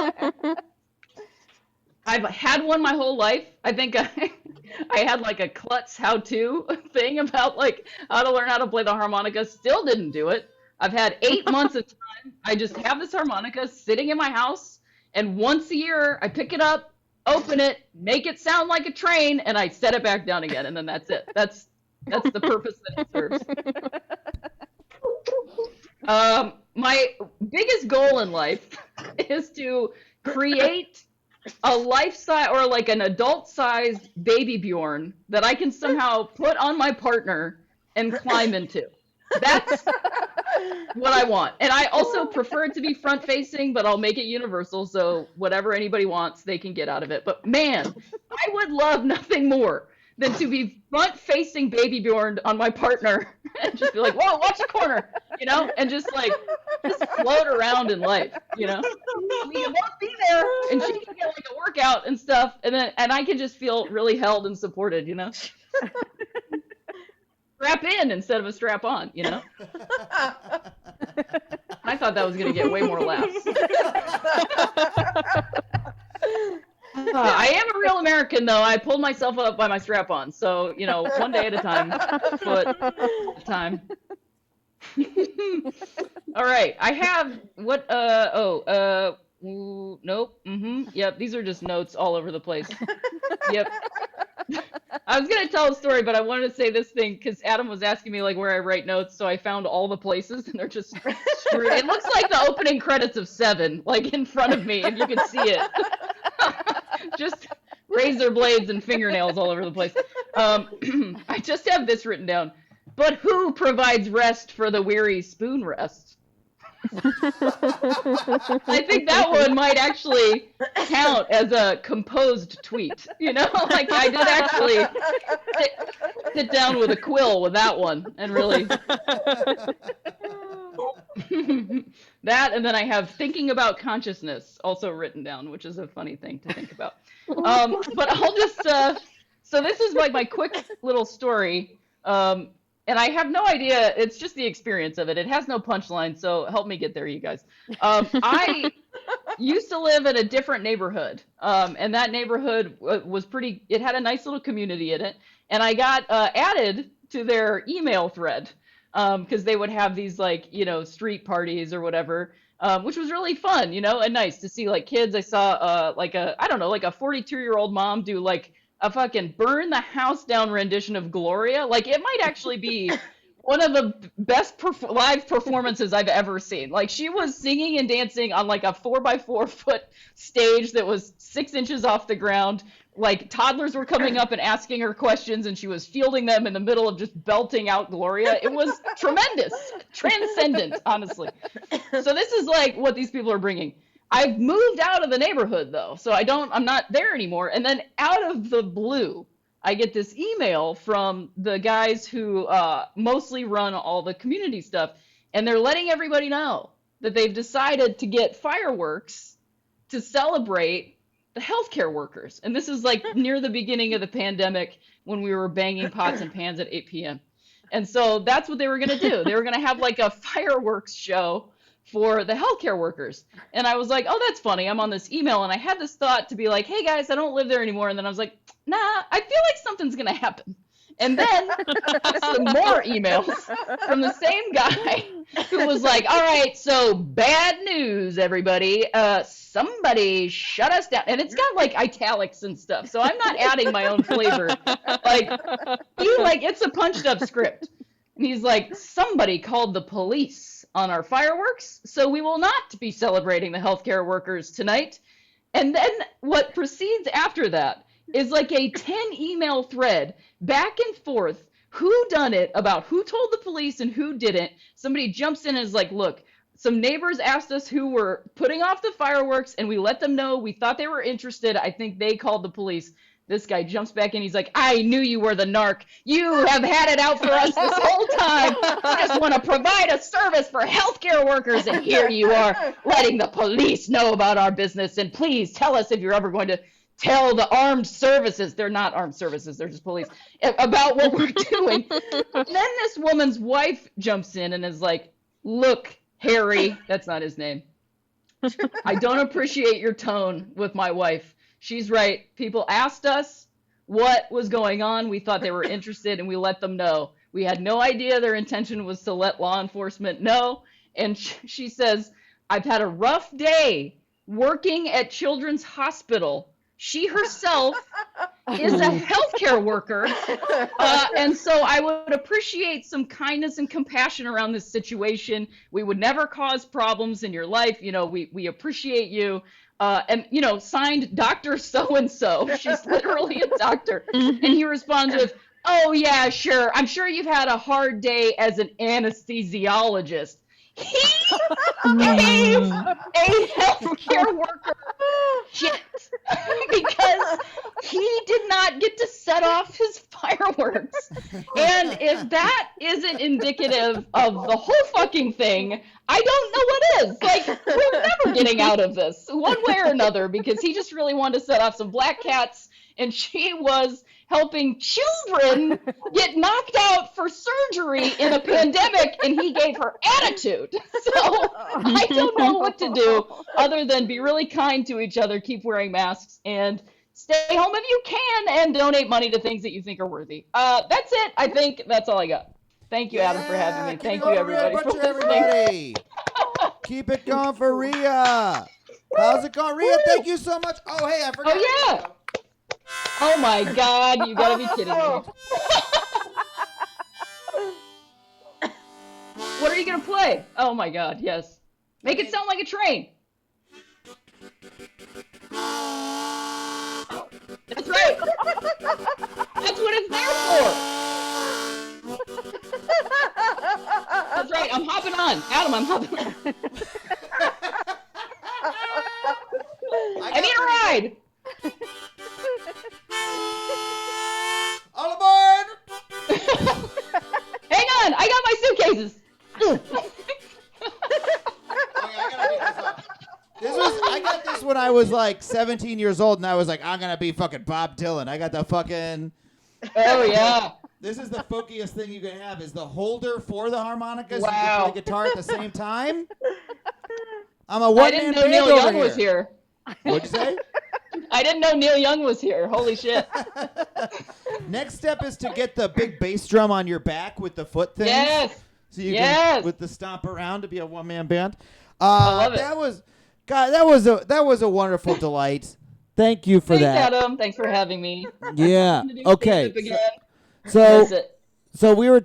I've had one my whole life. I think I had like a klutz how-to thing about like how to learn how to play the harmonica. Still didn't do it. I've had 8 months of time. I just have this harmonica sitting in my house, and once a year I pick it up, open it, make it sound like a train, and I set it back down again, and then that's it. That's the purpose that it serves. My biggest goal in life is to create a life-size or like an adult-sized baby Bjorn that I can somehow put on my partner and climb into. That's what I want. And I also prefer it to be front-facing, but I'll make it universal, so whatever anybody wants, they can get out of it. But man, I would love nothing more than to be front-facing baby Bjorn on my partner and just be like, whoa, watch the corner, you know, and just float around in life, you know. We won't be there, and she can get like a workout and stuff, and I can just feel really held and supported, you know. Strap in instead of a strap on, you know. I thought that was gonna get way more laughs. I am a real American, though. I pulled myself up by my strap-on, so you know, one day at a time, foot at a time. All right, I have what? Nope. Yep, these are just notes all over the place. Yep. I was gonna tell a story, but I wanted to say this thing because Adam was asking me like where I write notes, so I found all the places, and they're just screwed. It looks like the opening credits of Seven, like in front of me, if you can see it. Just razor blades and fingernails all over the place. I just have this written down. But who provides rest for the weary spoon rest? I think that one might actually count as a composed tweet. You know, like I did actually sit down with a quill with that one and really. That, and then I have thinking about consciousness also written down, which is a funny thing to think about. But I'll just, so this is like my quick little story. And I have no idea, it's just the experience of it. It has no punchline, so help me get there, you guys. I used to live in a different neighborhood, and that neighborhood was pretty, it had a nice little community in it, and I got added to their email thread, because they would have these, like, you know, street parties or whatever, which was really fun, you know, and nice to see, like, kids. I saw, like a, I don't know, like a 42-year-old mom do, like, a fucking burn the house down rendition of Gloria. Like, it might actually be one of the best live performances I've ever seen. Like, she was singing and dancing on like a 4x4 foot stage that was 6 inches off the ground. Like, toddlers were coming up and asking her questions, and she was fielding them in the middle of just belting out Gloria. It was tremendous, transcendent, honestly. So this is like what these people are bringing. I've moved out of the neighborhood, though, so I'm not there anymore. And then out of the blue, I get this email from the guys who mostly run all the community stuff, and they're letting everybody know that they've decided to get fireworks to celebrate the healthcare workers. And this is like near the beginning of the pandemic when we were banging pots and pans at 8 p.m. And so that's what they were going to do. They were going to have like a fireworks show for the healthcare workers. And I was like, oh, that's funny. I'm on this email, and I had this thought to be like, hey guys, I don't live there anymore. And then I was like, nah, I feel like something's going to happen. And then some more emails from the same guy who was like, all right, so bad news, everybody. Somebody shut us down. And it's got like italics and stuff. So I'm not adding my own flavor. It's a punched up script. And he's like, somebody called the police on our fireworks, so we will not be celebrating the healthcare workers tonight. And then what proceeds after that is like a 10-email thread back and forth, who done it, about who told the police and who didn't. Somebody jumps in and is like, look, some neighbors asked us who were putting off the fireworks, and we let them know. We thought they were interested. I think they called the police. This guy jumps back in. He's like, I knew you were the narc. You have had it out for us this whole time. I just want to provide a service for healthcare workers, and here you are letting the police know about our business. And please tell us if you're ever going to tell the armed services. They're not armed services. They're just police. About what we're doing. And then this woman's wife jumps in and is like, look, Harry, that's not his name. I don't appreciate your tone with my wife. She's right. People asked us what was going on. We thought they were interested, and we let them know. We had no idea their intention was to let law enforcement know. And she says, I've had a rough day working at Children's Hospital. She herself is a healthcare worker. And so I would appreciate some kindness and compassion around this situation. We would never cause problems in your life. You know, we appreciate you. And, you know, signed Dr. So-and-so. She's literally a doctor. And he responds with, oh, yeah, sure. I'm sure you've had a hard day as an anesthesiologist. He gave a healthcare worker shit because he did not get to set off his fireworks. And if that isn't indicative of the whole fucking thing, I don't know what is. Like, we're never getting out of this one way or another, because he just really wanted to set off some black cats, and she was helping children get knocked out for surgery in a pandemic, and he gave her attitude. So I don't know what to do other than be really kind to each other, keep wearing masks, and stay home if you can, and donate money to things that you think are worthy. That's it. I think that's all I got. Thank you, Adam, for having me. Thank you, everybody, for listening. Keep it going for Rhea. How's it going, Rhea? Thank you so much. Oh, hey, I forgot. Oh, yeah. Oh, my God. You got to be kidding me. What are you going to play? Oh, my God. Yes. Make it sound like a train. That's right. That's what it's there for. That's right. I'm hopping on. Adam, I'm hopping on. I need a ride. All aboard! Hang on. I got my suitcases. I got this when I was like 17 years old, and I was like, I'm gonna be fucking Bob Dylan. I got the fucking. Oh yeah. This is the folkiest thing you can have, is the holder for the harmonica, so you Wow. can play guitar at the same time. I'm a one-man I didn't know band Neil over Young here. was here. What'd you say? I didn't know Neil Young was here. Holy shit. Next step is to get the big bass drum on your back with the foot thing. Yes. So you Yes. can, with the stomp around, to be a one-man band. I love it. That was a wonderful delight. Thank you for Thanks, that. Adam. Thanks for having me. Yeah. To do Okay. stand-up again. So Miss it. so we were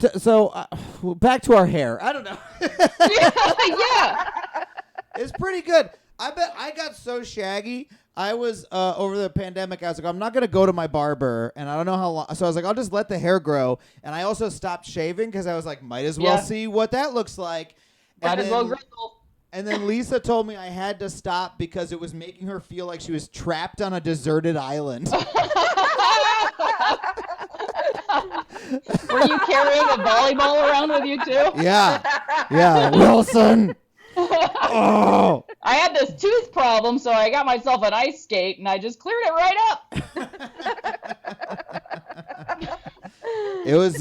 back to our hair. I don't know. Yeah. It's pretty good. I bet I got so shaggy. I was over the pandemic. I was like, I'm not gonna go to my barber, and I don't know how long. So I was like, I'll just let the hair grow. And I also stopped shaving because I was like, might as well Yeah. see what that looks like. Might as well grizzle. And then Lisa told me I had to stop because it was making her feel like she was trapped on a deserted island. Were you carrying a volleyball around with you too? Yeah, Wilson. Oh. I had this tooth problem, so I got myself an ice skate and I just cleared it right up. It was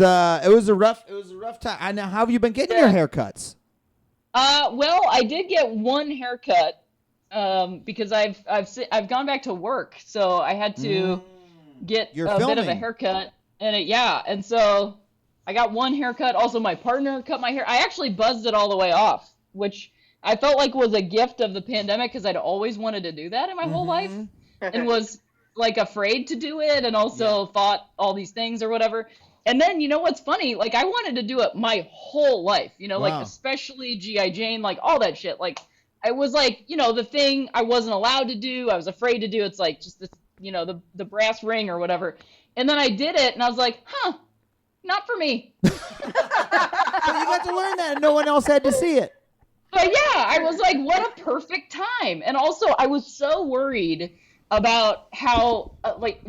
a rough time. I know. How have you been getting your haircuts? Well, I did get one haircut because I've gone back to work, so I had to get You're a bit of a filming. haircut. And so I got one haircut. Also, my partner cut my hair. I actually buzzed it all the way off, which I felt like was a gift of the pandemic because I'd always wanted to do that in my whole life and was like afraid to do it and also thought all these things or whatever. And then, you know what's funny? Like, I wanted to do it my whole life, you know, like especially G.I. Jane, like all that shit. Like, I was like, you know, the thing I wasn't allowed to do, I was afraid to do. It's like just this, you know, the brass ring or whatever. And then I did it and I was like, not for me. So you got to learn that and no one else had to see it. But yeah, I was like, what a perfect time. And also, I was so worried about how, like,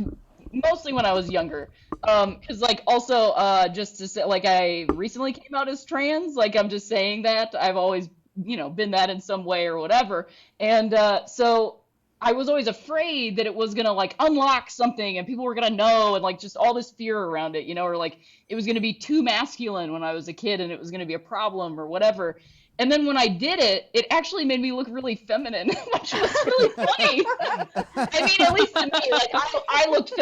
mostly when I was younger. Because, like, also, just to say, like, I recently came out as trans. Like, I'm just saying that. I've always, you know, been that in some way or whatever. And so I was always afraid that it was going to, like, unlock something and people were going to know and, like, just all this fear around it, you know, or, like, it was going to be too masculine when I was a kid and it was going to be a problem or whatever. And then when I did it, it actually made me look really feminine, which was really funny. I mean, at least to me, like I looked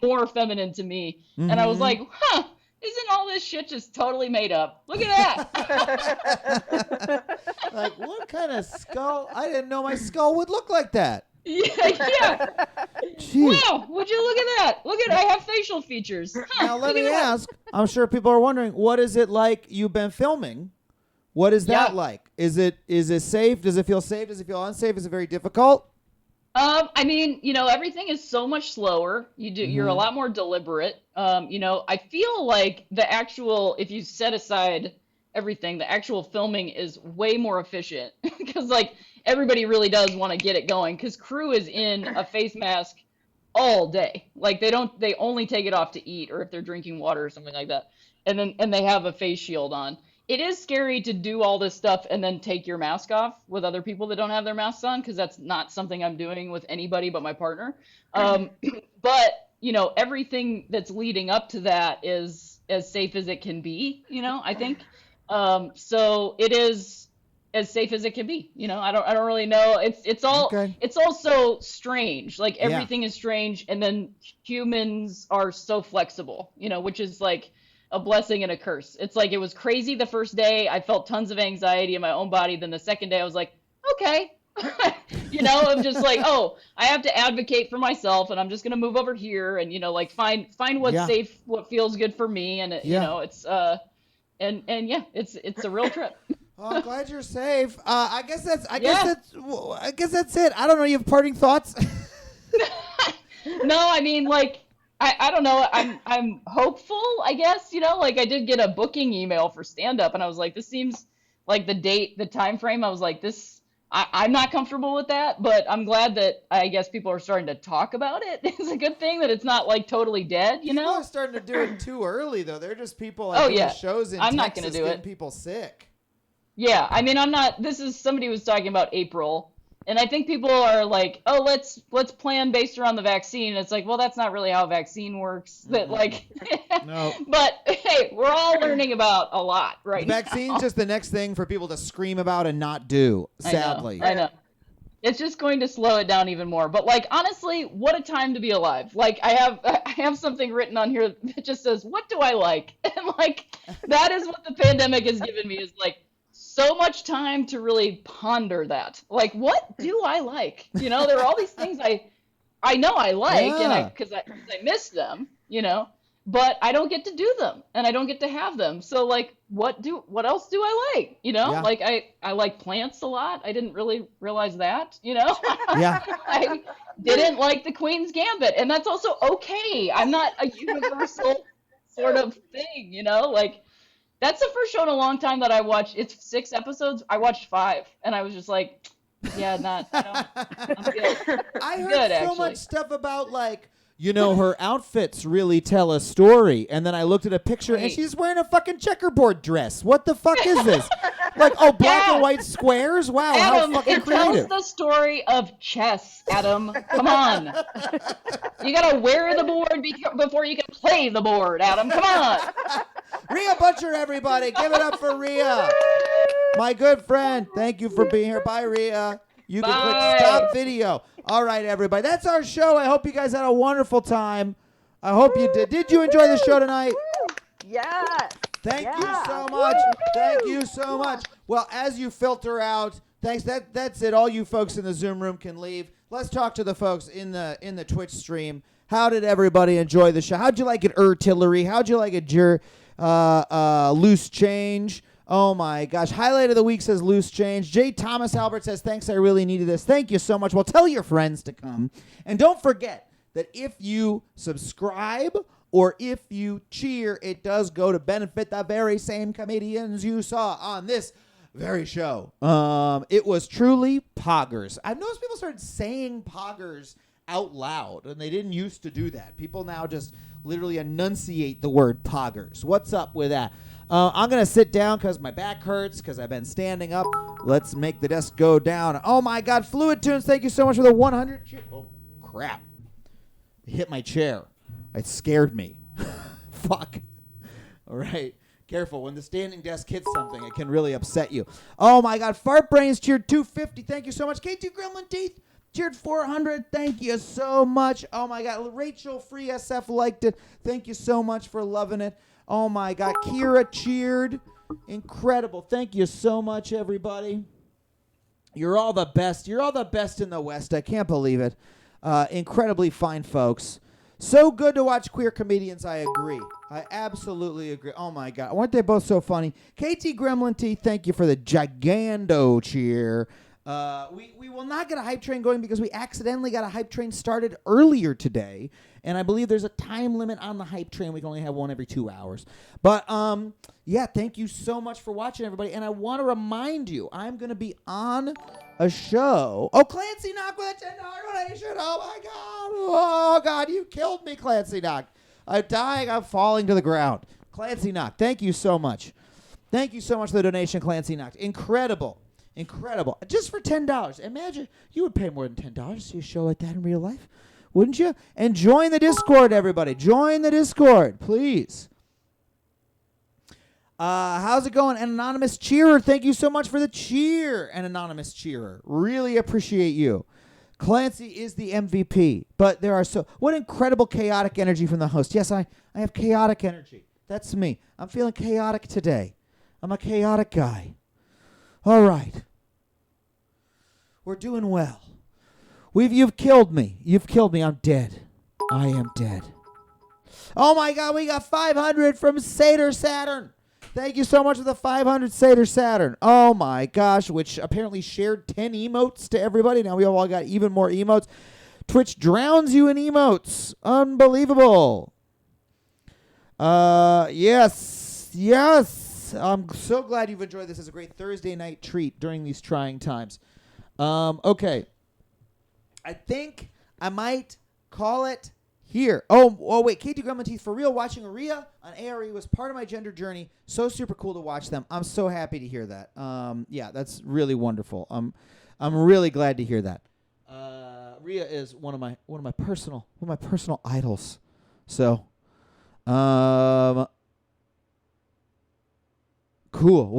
more feminine to me. And I was like, isn't all this shit just totally made up? Look at that. Like, what kind of skull? I didn't know my skull would look like that. Yeah. Jeez. Wow, would you look at that? Look at I have facial features. Now let me ask, I'm sure people are wondering, what is it like you've been filming? What is that like? Is it safe? Does it feel safe? Does it feel unsafe? Is it very difficult? I mean, you know, everything is so much slower. You're a lot more deliberate. You know, I feel like the actual, if you set aside everything, the actual filming is way more efficient because like everybody really does want to get it going because crew is in a face mask all day. Like they only take it off to eat or if they're drinking water or something like that. And they have a face shield on. It is scary to do all this stuff and then take your mask off with other people that don't have their masks on because that's not something I'm doing with anybody but my partner. But, you know, everything that's leading up to that is as safe as it can be, you know, I think. So it is as safe as it can be, you know. I don't really know. It's all so strange. Like everything is strange and then humans are so flexible, you know, which is like a blessing and a curse. It's like it was crazy the first day. I felt tons of anxiety in my own body. Then the second day I was like, okay. You know, I'm just like, oh, I have to advocate for myself and I'm just going to move over here and, you know, like find what's safe, what feels good for me. And, you know, it's, and yeah, it's a real trip. Oh, I'm glad you're safe. I guess that's it. I don't know. You have parting thoughts? No, I mean, like, I don't know. I'm hopeful, I guess, you know, like I did get a booking email for stand-up and I was like, this seems like the time frame. I was like, I'm not comfortable with that, but I'm glad that I guess people are starting to talk about it. It's a good thing that it's not like totally dead, you know? People are starting to do it too early though. They're just people like doing shows in I'm Texas not gonna do getting it. people sick. Yeah, I mean, somebody was talking about April. And I think people are like, oh, let's plan based around the vaccine. It's like, well, that's not really how a vaccine works. That like, no. But hey, we're all learning about a lot right now. The vaccine's just the next thing for people to scream about and not do. Sadly, I know. It's just going to slow it down even more. But like, honestly, what a time to be alive. Like, I have something written on here that just says, "What do I like?" And like, that is what the pandemic has given me. Is like. So much time to really ponder that. Like, what do I like? You know, there are all these things I know I like, and because I miss them, you know, but I don't get to do them, and I don't get to have them. So, like, what else do I like? You know, like I like plants a lot. I didn't really realize that, you know. I didn't like the Queen's Gambit, and that's also okay. I'm not a universal sort of thing, you know, like. That's the first show in a long time that I watched. It's 6 episodes. I watched 5, and I was just like, yeah, I'm good. I heard good, so actually. much stuff about like, you know, her outfits really tell a story. And then I looked at a picture, and she's wearing a fucking checkerboard dress. What the fuck is this? Like, oh, black and white squares? Wow, Adam, how fucking it creative. tells the story of chess, Adam. Come on. You gotta wear the board before you can play the board, Adam. Come on. Rhea Butcher, everybody. Give it up for Rhea. My good friend. Thank you for being here. Bye, Rhea. You can click stop video. All right, everybody. That's our show. I hope you guys had a wonderful time. I hope you did. Did you enjoy the show tonight? Yes. Thank you Yeah. so much. Thank you so much. Well, as you filter out, thanks. That's it. All you folks in the Zoom room can leave. Let's talk to the folks in the Twitch stream. How did everybody enjoy the show? How'd you like it, Artillery? How'd you like it, Loose Change? Oh my gosh. Highlight of the week says Loose Change. J. Thomas Albert says, thanks, I really needed this. Thank you so much. Well, tell your friends to come. And don't forget that if you subscribe or if you cheer, it does go to benefit the very same comedians you saw on this very show. It was truly poggers. I've noticed people started saying poggers out loud, and they didn't used to do that. People now just literally enunciate the word poggers. What's up with that? I'm going to sit down because my back hurts because I've been standing up. Let's make the desk go down. Oh, my God. Fluid Tunes, thank you so much for the 100. Oh, crap. It hit my chair. It scared me. Fuck. All right. Careful. When the standing desk hits something, it can really upset you. Oh, my God. Fart Brains cheered 250. Thank you so much. KT Gremlin Teeth cheered 400. Thank you so much. Oh, my God. Rachel Free SF liked it. Thank you so much for loving it. Oh, my God. Kira cheered. Incredible. Thank you so much, everybody. You're all the best. You're all the best in the West. I can't believe it. Incredibly fine folks. So good to watch queer comedians. I agree. I absolutely agree. Oh, my God. Weren't they both so funny? KT Gremlin T, thank you for the gigando cheer. We will not get a hype train going because we accidentally got a hype train started earlier today. And I believe there's a time limit on the hype train. We can only have one every 2 hours. But, yeah, thank you so much for watching, everybody. And I want to remind you, I'm going to be on a show. Oh, Clancy Knock with a $10 donation. Oh, my God. Oh, God, you killed me, Clancy Knock. I'm dying. I'm falling to the ground. Clancy Knock, thank you so much. Thank you so much for the donation, Clancy Knock. Incredible. Incredible. Just for $10. Imagine you would pay more than $10 to see a show like that in real life. Wouldn't you? And join the Discord, everybody. Join the Discord, please. How's it going? An anonymous cheerer, thank you so much for the cheer. An anonymous cheerer. Really appreciate you. Clancy is the MVP. But there are what incredible chaotic energy from the host. Yes, I have chaotic energy. That's me. I'm feeling chaotic today. I'm a chaotic guy. All right. We're doing well. You've killed me. You've killed me. I'm dead. I am dead. Oh, my God. We got 500 from Satyr Saturn. Thank you so much for the 500 Satyr Saturn. Oh, my gosh, which apparently shared 10 emotes to everybody. Now we all got even more emotes. Twitch drowns you in emotes. Unbelievable. Yes. I'm so glad you've enjoyed this as a great Thursday night treat during these trying times. Okay. I think I might call it here. Oh wait, KT Gremlin Teeth, for real, watching Rhea on ARE was part of my gender journey. So super cool to watch them. I'm so happy to hear that. Yeah, that's really wonderful. I'm really glad to hear that. Rhea is one of my personal idols. So, cool.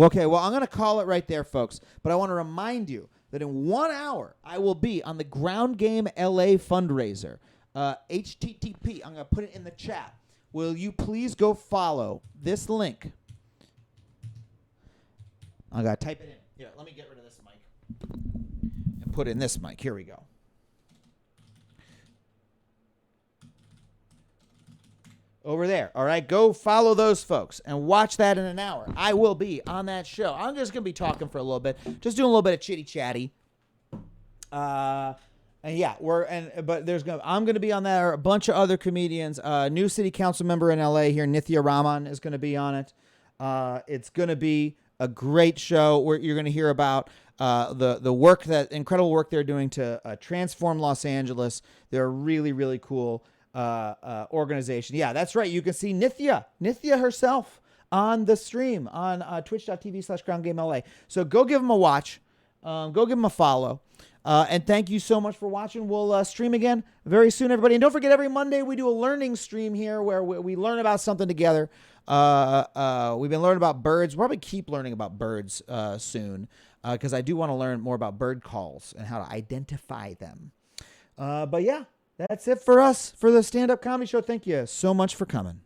Okay, well, I'm going to call it right there, folks. But I want to remind you that in 1 hour, I will be on the Ground Game LA fundraiser. HTTP, I'm going to put it in the chat. Will you please go follow this link? I got to type it in. Here, let me get rid of this mic and put in this mic. Here we go. Over there. All right, go follow those folks and watch that in an hour. I will be on that show. I'm just going to be talking for a little bit, just doing a little bit of chitty chatty. And yeah, I'm going to be on there. A bunch of other comedians. New city council member in LA here, Nithya Raman, is going to be on it. It's going to be a great show where you're going to hear about the work, that incredible work they're doing to transform Los Angeles. They're a really, really cool organization. Yeah, that's right. You can see Nithya herself on the stream on twitch.tv/groundgamela. So go give them a watch. Go give them a follow. And thank you so much for watching. We'll stream again very soon, everybody. And don't forget, every Monday we do a learning stream here where we learn about something together. We've been learning about birds. We'll probably keep learning about birds soon because I do want to learn more about bird calls and how to identify them. But yeah, That's it for us for the stand-up comedy show. Thank you so much for coming.